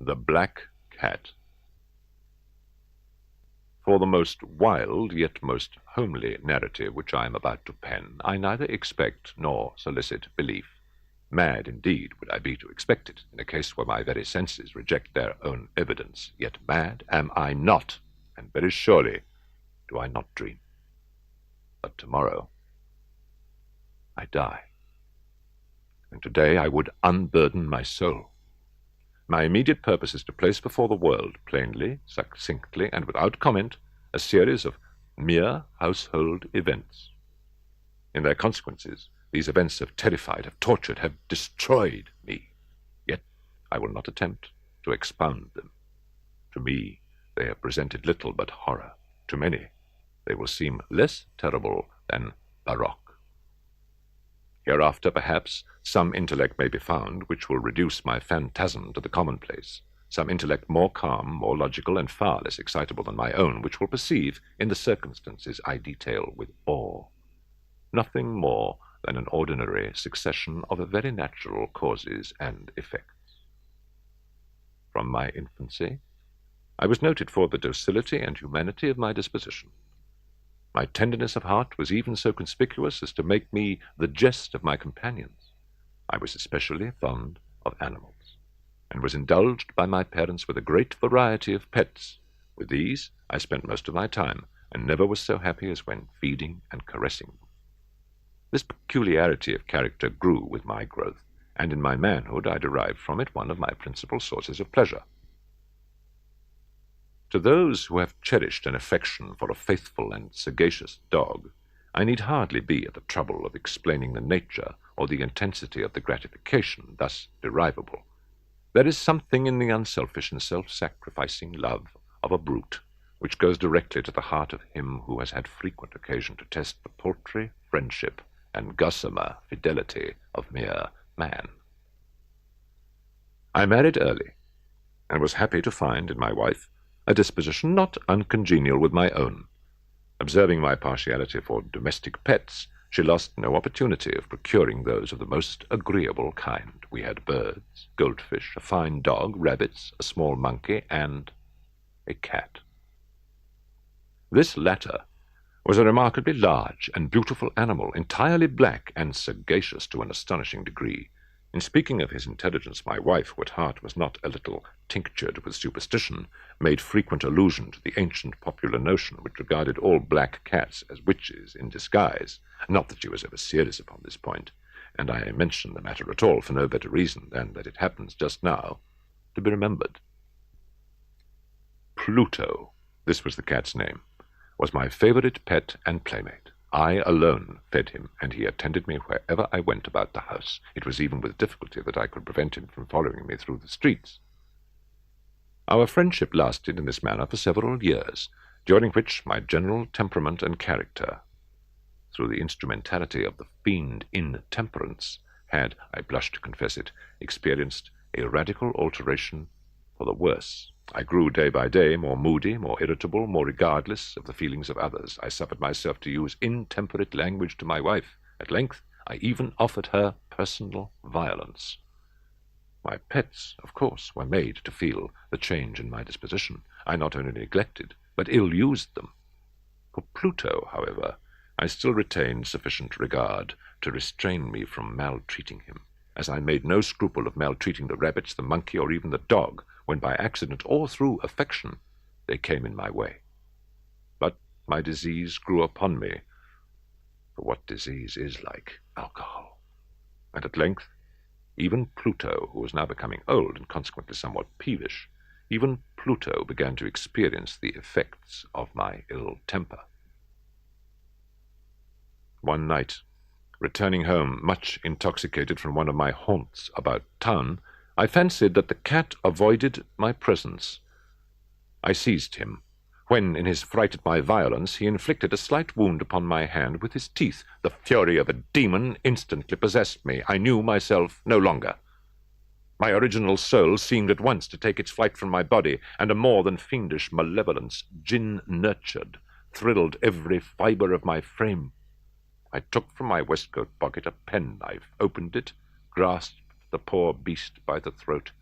The Black Cat. For the most wild yet most homely narrative which I am about to pen, I neither expect nor solicit belief. Mad indeed would I be to expect it, in a case where my very senses reject their own evidence. Yet mad am I not, and very surely do I not dream. But tomorrow I die, and today I would unburden my soul. My immediate purpose is to place before the world, plainly, succinctly, and without comment, a series of mere household events. In their consequences, these events have terrified, have tortured, have destroyed me. Yet I will not attempt to expound them. To me, they have presented little but horror. To many, they will seem less terrible than baroque. Hereafter, perhaps, some intellect may be found which will reduce my phantasm to the commonplace, some intellect more calm, more logical, and far less excitable than my own, which will perceive, in the circumstances I detail with awe, nothing more than an ordinary succession of very natural causes and effects. From my infancy, I was noted for the docility and humanity of my disposition. My tenderness of heart was even so conspicuous as to make me the jest of my companions. I was especially fond of animals, and was indulged by my parents with a great variety of pets. With these I spent most of my time, and never was so happy as when feeding and caressing them. This peculiarity of character grew with my growth, and in my manhood I derived from it one of my principal sources of pleasure. To those who have cherished an affection for a faithful and sagacious dog, I need hardly be at the trouble of explaining the nature or the intensity of the gratification thus derivable. There is something in the unselfish and self-sacrificing love of a brute which goes directly to the heart of him who has had frequent occasion to test the paltry friendship and gossamer fidelity of mere man. I married early, and was happy to find in my wife a disposition not uncongenial with my own. Observing my partiality for domestic pets, she lost no opportunity of procuring those of the most agreeable kind. We had birds, goldfish, a fine dog, rabbits, a small monkey, and a cat. This latter was a remarkably large and beautiful animal, entirely black and sagacious to an astonishing degree. In speaking of his intelligence, my wife, who at heart was not a little tinctured with superstition, made frequent allusion to the ancient popular notion which regarded all black cats as witches in disguise. Not that she was ever serious upon this point, and I mention the matter at all for no better reason than that it happens just now to be remembered. Pluto, this was the cat's name, was my favorite pet and playmate. I alone fed him, and he attended me wherever I went about the house. It was even with difficulty that I could prevent him from following me through the streets. Our friendship lasted in this manner for several years, during which my general temperament and character, through the instrumentality of the fiend intemperance, had, I blush to confess it, experienced a radical alteration for the worse. I grew day by day more moody, more irritable, more regardless of the feelings of others. I suffered myself to use intemperate language to my wife. At length, I even offered her personal violence. My pets, of course, were made to feel the change in my disposition. I not only neglected, but ill-used them. For Pluto, however, I still retained sufficient regard to restrain me from maltreating him, as I made no scruple of maltreating the rabbits, the monkey, or even the dog, when by accident or through affection they came in my way. But my disease grew upon me, for what disease is like alcohol? And at length, even Pluto, who was now becoming old and consequently somewhat peevish, even Pluto began to experience the effects of my ill temper. One night, returning home much intoxicated from one of my haunts about town, I fancied that the cat avoided my presence. I seized him, when, in his fright at my violence, he inflicted a slight wound upon my hand with his teeth. The fury of a demon instantly possessed me. I knew myself no longer. My original soul seemed at once to take its flight from my body, and a more than fiendish malevolence, gin-nurtured, thrilled every fibre of my frame. I took from my waistcoat pocket a penknife, opened it, grasped the poor beast by the throat,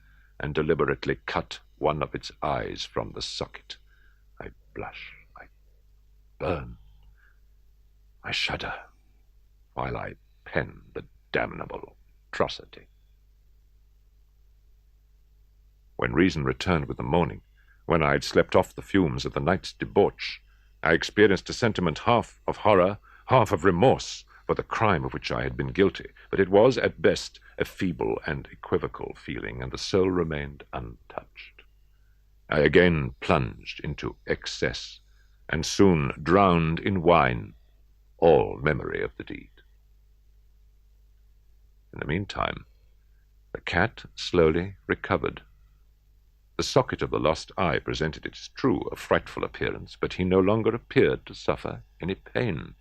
and deliberately cut one of its eyes from the socket. I blush, I burn, I shudder, while I pen the damnable atrocity. When reason returned with the morning, when I had slept off the fumes of the night's debauch, I experienced a sentiment half of horror, half of remorse for the crime of which I had been guilty, but it was, at best, a feeble and equivocal feeling, and the soul remained untouched. I again plunged into excess, and soon drowned in wine all memory of the deed. In the meantime, the cat slowly recovered. The socket of the lost eye presented, it is true, a frightful appearance, but he no longer appeared to suffer any pain.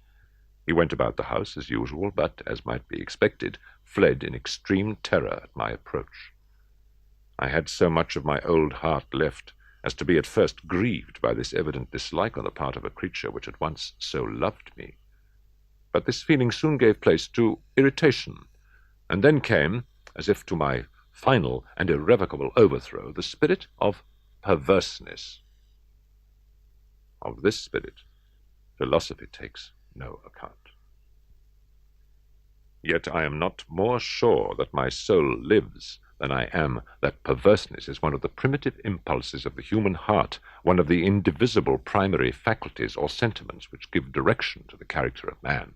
He went about the house as usual, but, as might be expected, fled in extreme terror at my approach. I had so much of my old heart left as to be at first grieved by this evident dislike on the part of a creature which had once so loved me. But this feeling soon gave place to irritation, and then came, as if to my final and irrevocable overthrow, the spirit of perverseness. Of this spirit, philosophy takes no account. Yet I am not more sure that my soul lives than I am that perverseness is one of the primitive impulses of the human heart, one of the indivisible primary faculties or sentiments which give direction to the character of man.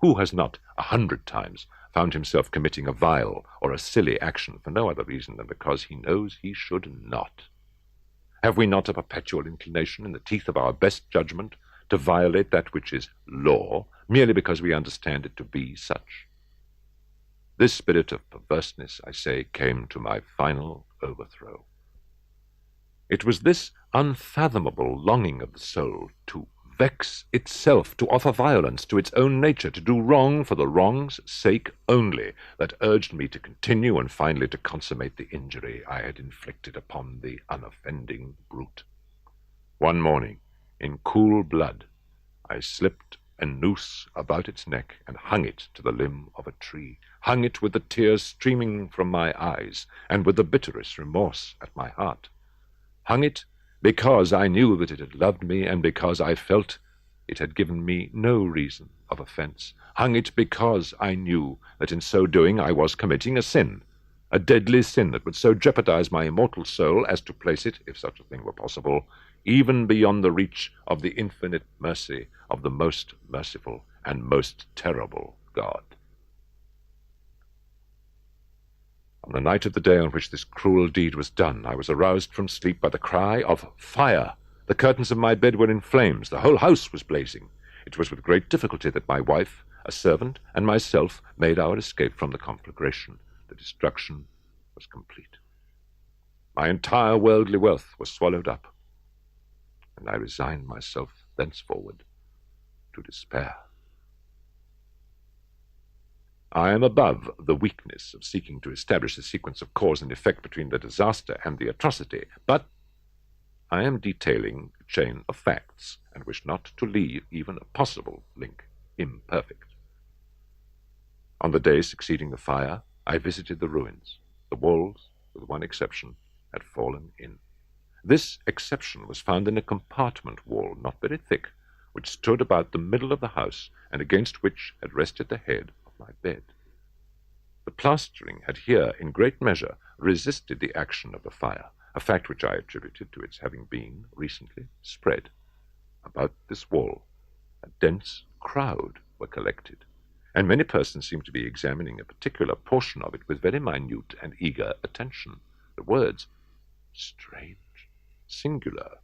Who has not 100 times found himself committing a vile or a silly action for no other reason than because he knows he should not? Have we not a perpetual inclination, in the teeth of our best judgment, to violate that which is law, merely because we understand it to be such? This spirit of perverseness, I say, came to my final overthrow. It was this unfathomable longing of the soul to vex itself, to offer violence to its own nature, to do wrong for the wrong's sake only, that urged me to continue and finally to consummate the injury I had inflicted upon the unoffending brute. One morning, in cool blood, I slipped a noose about its neck and hung it to the limb of a tree, hung it with the tears streaming from my eyes and with the bitterest remorse at my heart, hung it because I knew that it had loved me and because I felt it had given me no reason of offense, hung it because I knew that in so doing I was committing a sin, a deadly sin that would so jeopardize my immortal soul as to place it, if such a thing were possible, even beyond the reach of the infinite mercy of the most merciful and most terrible God. On the night of the day on which this cruel deed was done, I was aroused from sleep by the cry of fire. The curtains of my bed were in flames. The whole house was blazing. It was with great difficulty that my wife, a servant, and myself made our escape from the conflagration. The destruction was complete. My entire worldly wealth was swallowed up, and I resigned myself thenceforward to despair. I am above the weakness of seeking to establish a sequence of cause and effect between the disaster and the atrocity, but I am detailing a chain of facts, and wish not to leave even a possible link imperfect. On the day succeeding the fire, I visited the ruins. The walls, with one exception, had fallen in. This exception was found in a compartment wall, not very thick, which stood about the middle of the house, and against which had rested the head of my bed. The plastering had here, in great measure, resisted the action of the fire, a fact which I attributed to its having been recently spread. About this wall, a dense crowd were collected, and many persons seemed to be examining a particular portion of it with very minute and eager attention. The words "strange," "singular,"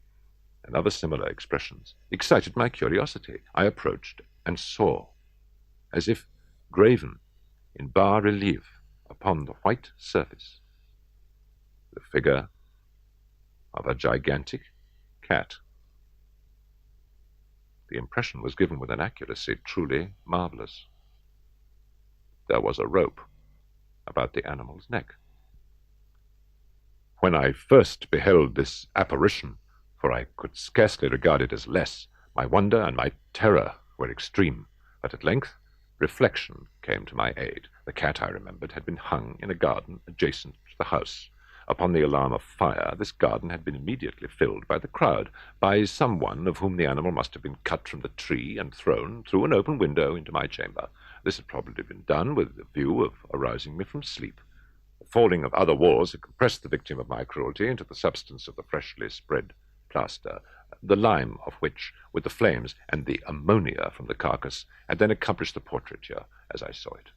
and other similar expressions excited my curiosity. I approached and saw, as if graven in bas-relief upon the white surface, the figure of a gigantic cat. The impression was given with an accuracy truly marvelous. There was a rope about the animal's neck. When I first beheld this apparition, for I could scarcely regard it as less, my wonder and my terror were extreme, but at length reflection came to my aid. The cat, I remembered, had been hung in a garden adjacent to the house. upon the alarm of fire, this garden had been immediately filled by the crowd, by someone of whom the animal must have been cut from the tree and thrown through an open window into my chamber. This had probably been done with the view of arousing me from sleep. The falling of other walls had compressed the victim of my cruelty into the substance of the freshly spread plaster, the lime of which, with the flames and the ammonia from the carcass, had then accomplished the portraiture as I saw it.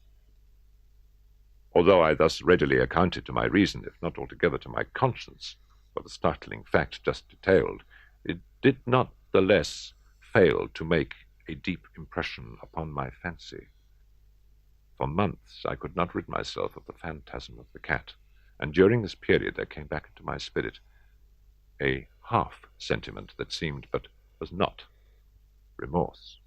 Although I thus readily accounted to my reason, if not altogether to my conscience, for the startling fact just detailed, it did not the less fail to make a deep impression upon my fancy. For months I could not rid myself of the phantasm of the cat, and during this period there came back into my spirit a half-sentiment that seemed, but was not, remorse.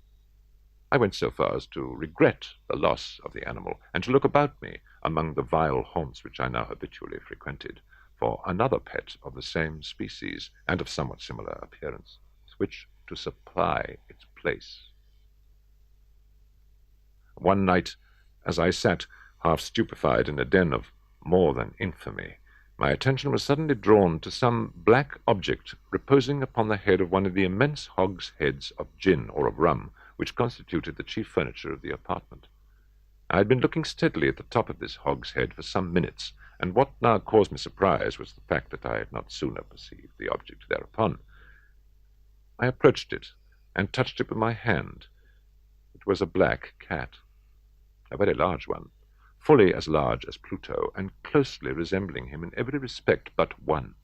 I went so far as to regret the loss of the animal, and to look about me among the vile haunts which I now habitually frequented, for another pet of the same species, and of somewhat similar appearance, which to supply its place. One night, as I sat, half stupefied in a den of more than infamy, my attention was suddenly drawn to some black object reposing upon the head of one of the immense hogsheads of gin or of rum, which constituted the chief furniture of the apartment. I had been looking steadily at the top of this hogshead for some minutes, and what now caused me surprise was the fact that I had not sooner perceived the object thereupon. I approached it, and touched it with my hand. It was a black cat, a very large one, fully as large as Pluto, and closely resembling him in every respect but one.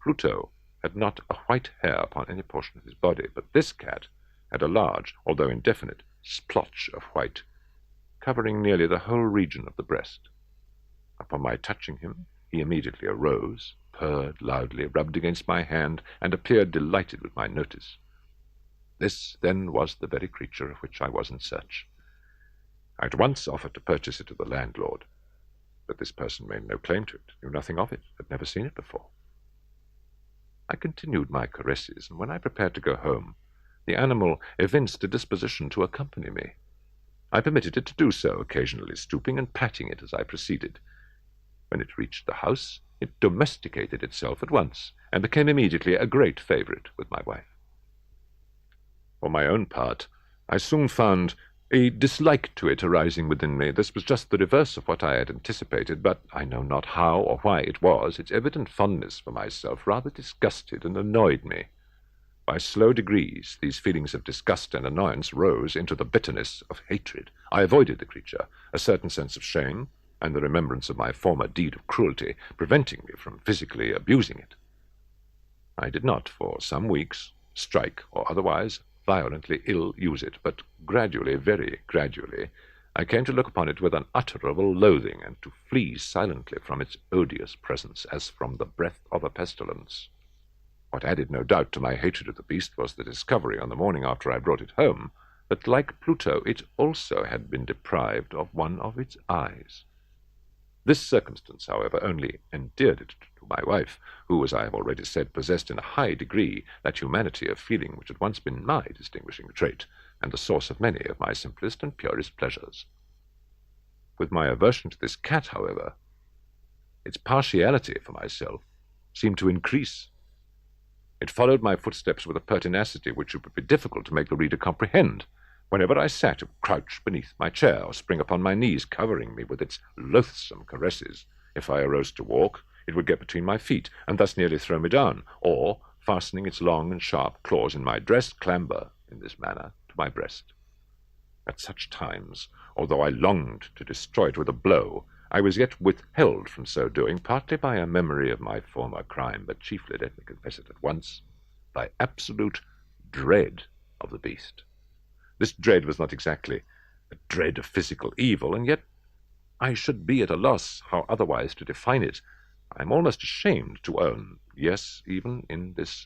Pluto had not a white hair upon any portion of his body, but this cat had a large, although indefinite, splotch of white, covering nearly the whole region of the breast. Upon my touching him, he immediately arose, purred loudly, rubbed against my hand, and appeared delighted with my notice. This, then, was the very creature of which I was in search. I at once offered to purchase it of the landlord, but this person made no claim to it, knew nothing of it, had never seen it before. I continued my caresses, and when I prepared to go home, the animal evinced a disposition to accompany me. I permitted it to do so, occasionally stooping and patting it as I proceeded. When it reached the house, it domesticated itself at once, and became immediately a great favorite with my wife. For my own part, I soon found a dislike to it arising within me. This was just the reverse of what I had anticipated, but I know not how or why it was. Its evident fondness for myself rather disgusted and annoyed me. By slow degrees, these feelings of disgust and annoyance rose into the bitterness of hatred. I avoided the creature, a certain sense of shame, and the remembrance of my former deed of cruelty, preventing me from physically abusing it. I did not, for some weeks, strike or otherwise violently ill-use it, but gradually, very gradually, I came to look upon it with unutterable loathing, and to flee silently from its odious presence, as from the breath of a pestilence. What added no doubt to my hatred of the beast was the discovery, on the morning after I brought it home, that, like Pluto, it also had been deprived of one of its eyes. This circumstance, however, only endeared it to my wife, who, as I have already said, possessed in a high degree that humanity of feeling which had once been my distinguishing trait, and the source of many of my simplest and purest pleasures. With my aversion to this cat, however, its partiality for myself seemed to increase. It followed my footsteps with a pertinacity which it would be difficult to make the reader comprehend. Whenever I sat, it would crouch beneath my chair, or spring upon my knees, covering me with its loathsome caresses. If I arose to walk, it would get between my feet, and thus nearly throw me down, or, fastening its long and sharp claws in my dress, clamber, in this manner, to my breast. At such times, although I longed to destroy it with a blow, I was yet withheld from so doing, partly by a memory of my former crime, but chiefly, let me confess it at once, by absolute dread of the beast. This dread was not exactly a dread of physical evil, and yet I should be at a loss how otherwise to define it. I am almost ashamed to own, yes, even in this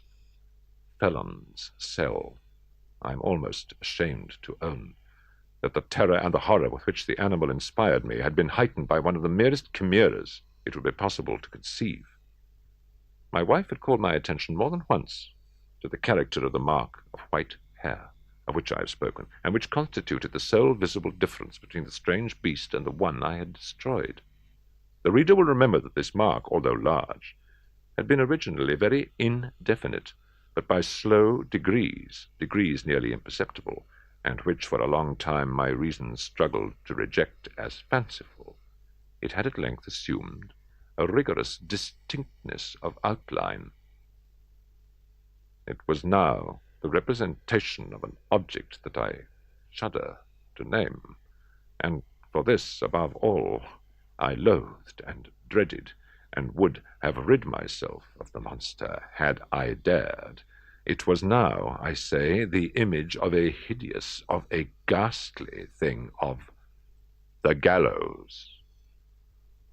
felon's cell, I am almost ashamed to own that the terror and the horror with which the animal inspired me had been heightened by one of the merest chimeras it would be possible to conceive. My wife had called my attention more than once to the character of the mark of white hair, of which I have spoken, and which constituted the sole visible difference between the strange beast and the one I had destroyed. The reader will remember that this mark, although large, had been originally very indefinite, but by slow degrees nearly imperceptible, and which for a long time my reason struggled to reject as fanciful, it had at length assumed a rigorous distinctness of outline. It was now the representation of an object that I shudder to name, and for this, above all, I loathed and dreaded, and would have rid myself of the monster had I dared. It was now, I say, the image of a hideous, of a ghastly thing, of the gallows.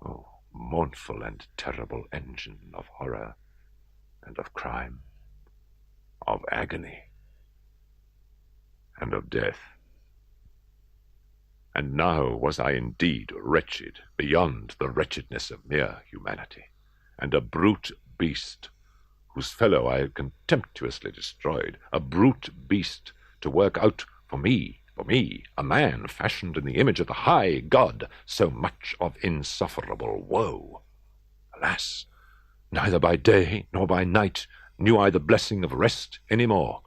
Oh, mournful and terrible engine of horror and of crime, of agony and of death. And now was I indeed wretched beyond the wretchedness of mere humanity, and a brute beast, whose fellow I had contemptuously destroyed, a brute beast to work out for me, a man fashioned in the image of the high God, so much of insufferable woe. Alas, neither by day nor by night knew I the blessing of rest any more.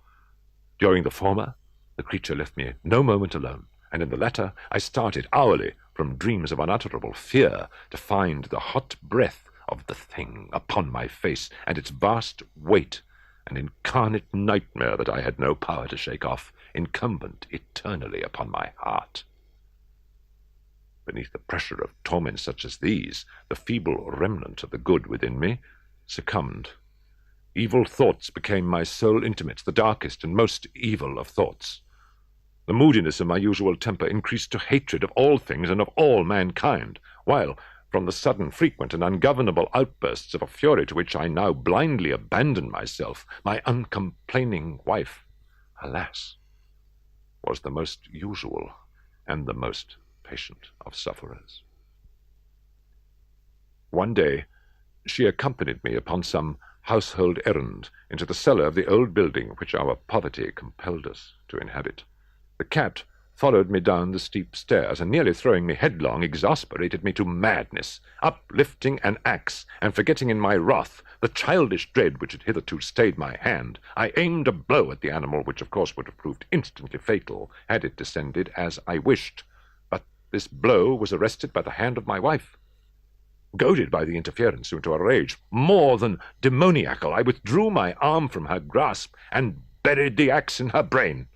During the former, the creature left me no moment alone, and in the latter I started hourly from dreams of unutterable fear to find the hot breath of the thing upon my face, and its vast weight, an incarnate nightmare that I had no power to shake off, incumbent eternally upon my heart. Beneath the pressure of torments such as these, the feeble remnant of the good within me succumbed. Evil thoughts became my sole intimates, the darkest and most evil of thoughts. The moodiness of my usual temper increased to hatred of all things and of all mankind, while, from the sudden, frequent, and ungovernable outbursts of a fury to which I now blindly abandoned myself, my uncomplaining wife, alas, was the most usual and the most patient of sufferers. One day she accompanied me upon some household errand into the cellar of the old building which our poverty compelled us to inhabit. The cat followed me down the steep stairs, and nearly throwing me headlong, exasperated me to madness, uplifting an axe, and forgetting in my wrath the childish dread which had hitherto stayed my hand, I aimed a blow at the animal, which of course would have proved instantly fatal had it descended as I wished. But this blow was arrested by the hand of my wife. Goaded by the interference into a rage more than demoniacal, I withdrew my arm from her grasp and buried the axe in her brain.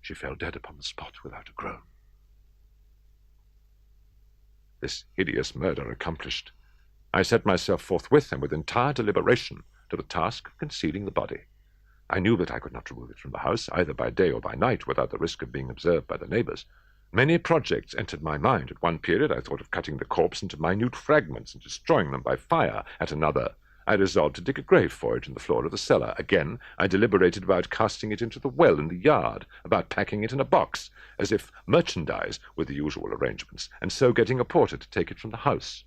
She fell dead upon the spot without a groan. This hideous murder accomplished, I set myself forthwith and with entire deliberation to the task of concealing the body. I knew that I could not remove it from the house, either by day or by night, without the risk of being observed by the neighbors. Many projects entered my mind. At one period I thought of cutting the corpse into minute fragments and destroying them by fire. At another, I resolved to dig a grave for it in the floor of the cellar. Again, I deliberated about casting it into the well in the yard, about packing it in a box, as if merchandise, with the usual arrangements, and so getting a porter to take it from the house.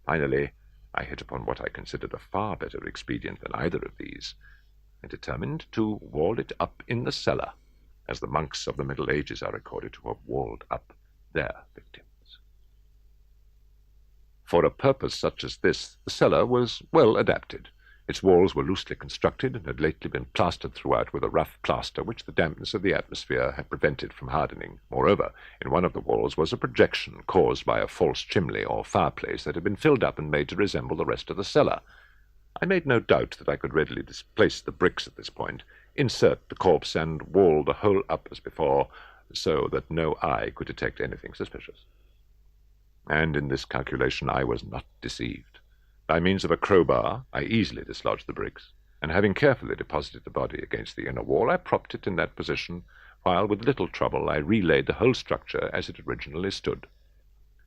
Finally, I hit upon what I considered a far better expedient than either of these, and determined to wall it up in the cellar, as the monks of the Middle Ages are recorded to have walled up their victims. For a purpose such as this, the cellar was well adapted. Its walls were loosely constructed and had lately been plastered throughout with a rough plaster which the dampness of the atmosphere had prevented from hardening. Moreover, in one of the walls was a projection caused by a false chimney or fireplace that had been filled up and made to resemble the rest of the cellar. I made no doubt that I could readily displace the bricks at this point, insert the corpse, and wall the whole up as before, so that no eye could detect anything suspicious. And in this calculation I was not deceived. By means of a crowbar, I easily dislodged the bricks, and having carefully deposited the body against the inner wall, I propped it in that position, while with little trouble I relaid the whole structure as it originally stood.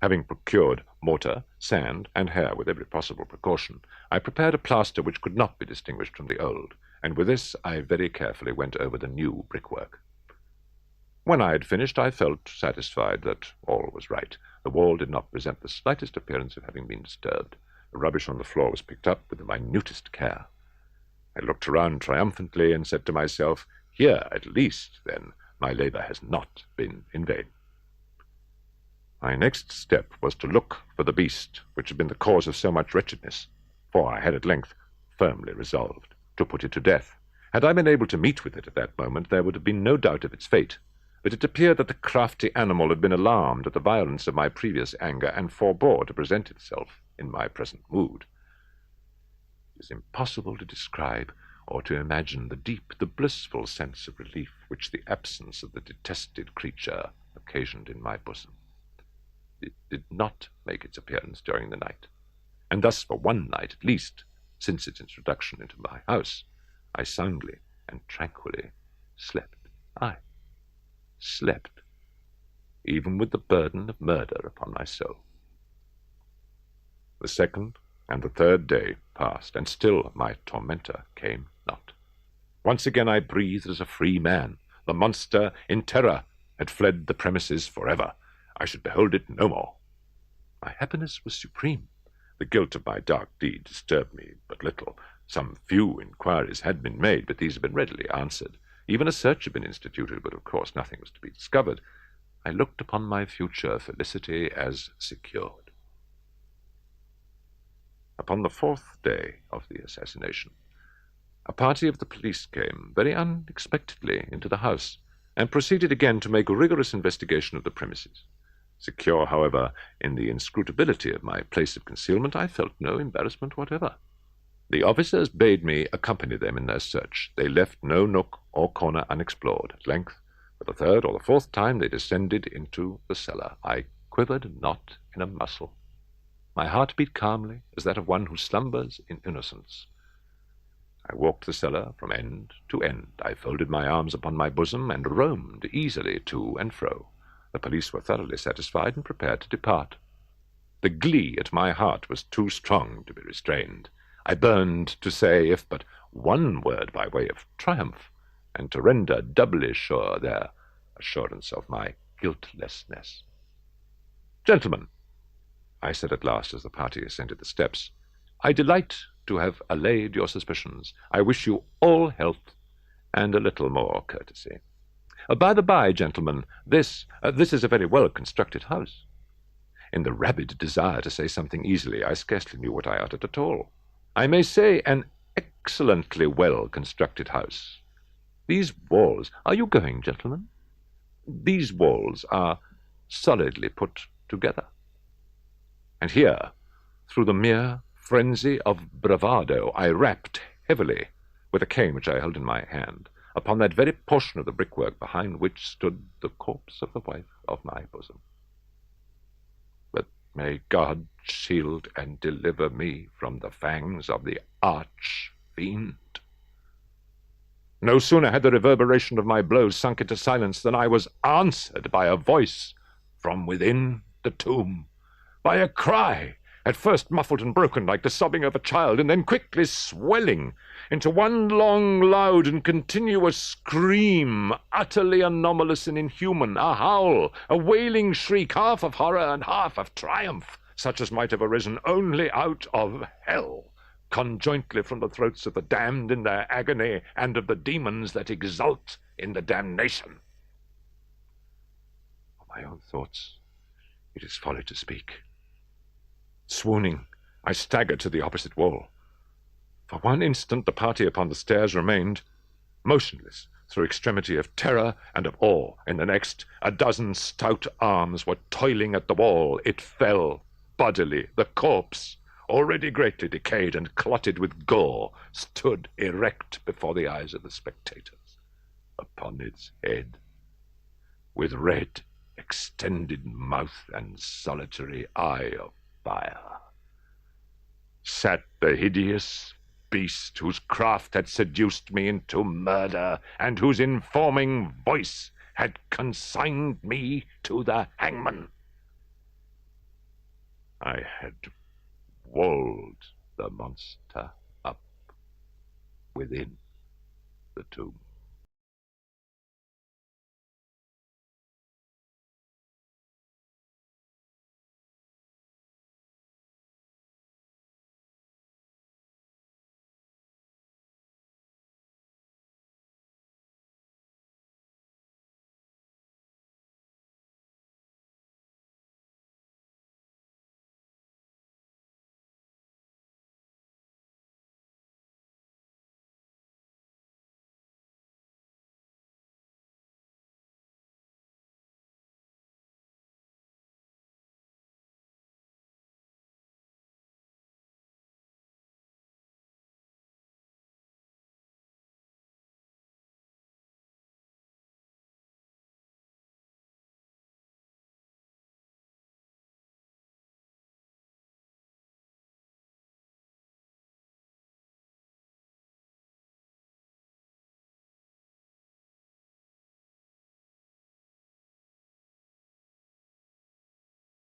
Having procured mortar, sand, and hair with every possible precaution, I prepared a plaster which could not be distinguished from the old, and with this I very carefully went over the new brickwork. When I had finished, I felt satisfied that all was right. The wall did not present the slightest appearance of having been disturbed. The rubbish on the floor was picked up with the minutest care. I looked around triumphantly and said to myself, "Here, at least, then, my labor has not been in vain." My next step was to look for the beast which had been the cause of so much wretchedness, for I had at length firmly resolved to put it to death. Had I been able to meet with it at that moment, there would have been no doubt of its fate. But it appeared that the crafty animal had been alarmed at the violence of my previous anger, and forbore to present itself in my present mood. It is impossible to describe or to imagine the deep, the blissful sense of relief which the absence of the detested creature occasioned in my bosom. It did not make its appearance during the night, and thus for one night at least, since its introduction into my house, I soundly and tranquilly slept. I slept, even with the burden of murder upon my soul. The second and the third day passed, and still my tormentor came not. Once again I breathed as a free man. The monster, in terror, had fled the premises forever. I should behold it no more. My happiness was supreme. The guilt of my dark deed disturbed me but little. Some few inquiries had been made, but these had been readily answered. Even a search had been instituted, but of course nothing was to be discovered. I looked upon my future felicity as secured. Upon the fourth day of the assassination, a party of the police came very unexpectedly into the house, and proceeded again to make a rigorous investigation of the premises. Secure, however, in the inscrutability of my place of concealment, I felt no embarrassment whatever. The officers bade me accompany them in their search. They left no nook or corner unexplored. At length, for the third or the fourth time, they descended into the cellar. I quivered not in a muscle. My heart beat calmly, as that of one who slumbers in innocence. I walked the cellar from end to end. I folded my arms upon my bosom, and roamed easily to and fro. The police were thoroughly satisfied, and prepared to depart. The glee at my heart was too strong to be restrained. I burned to say, if but one word by way of triumph, and to render doubly sure their assurance of my guiltlessness. "Gentlemen," I said at last as the party ascended the steps, "I delight to have allayed your suspicions. I wish you all health and a little more courtesy. By the by, gentlemen, this is a very well-constructed house." In the rabid desire to say something easily, I scarcely knew what I uttered at all. I may say an excellently well-constructed house. These walls— Are you going, gentlemen? These walls are solidly put together. And here, through the mere frenzy of bravado, I rapped heavily, with a cane which I held in my hand, upon that very portion of the brickwork behind which stood the corpse of the wife of my bosom. But may God shield and deliver me from the fangs of the arch-fiend. No sooner had the reverberation of my blows sunk into silence than I was answered by a voice from within the tomb, by a cry, at first muffled and broken like the sobbing of a child, and then quickly swelling into one long, loud, and continuous scream, utterly anomalous and inhuman, a howl, a wailing shriek, half of horror and half of triumph, such as might have arisen only out of hell, conjointly from the throats of the damned in their agony, and of the demons that exult in the damnation. Of my own thoughts, it is folly to speak. Swooning, I staggered to the opposite wall. For one instant the party upon the stairs remained motionless through extremity of terror and of awe. In the next, a dozen stout arms were toiling at the wall. It fell bodily. The corpse, already greatly decayed and clotted with gore, stood erect before the eyes of the spectators. Upon its head, with red, extended mouth and solitary eye of fire, sat the hideous beast whose craft had seduced me into murder, and whose informing voice had consigned me to the hangman. I had walled the monster up within the tomb.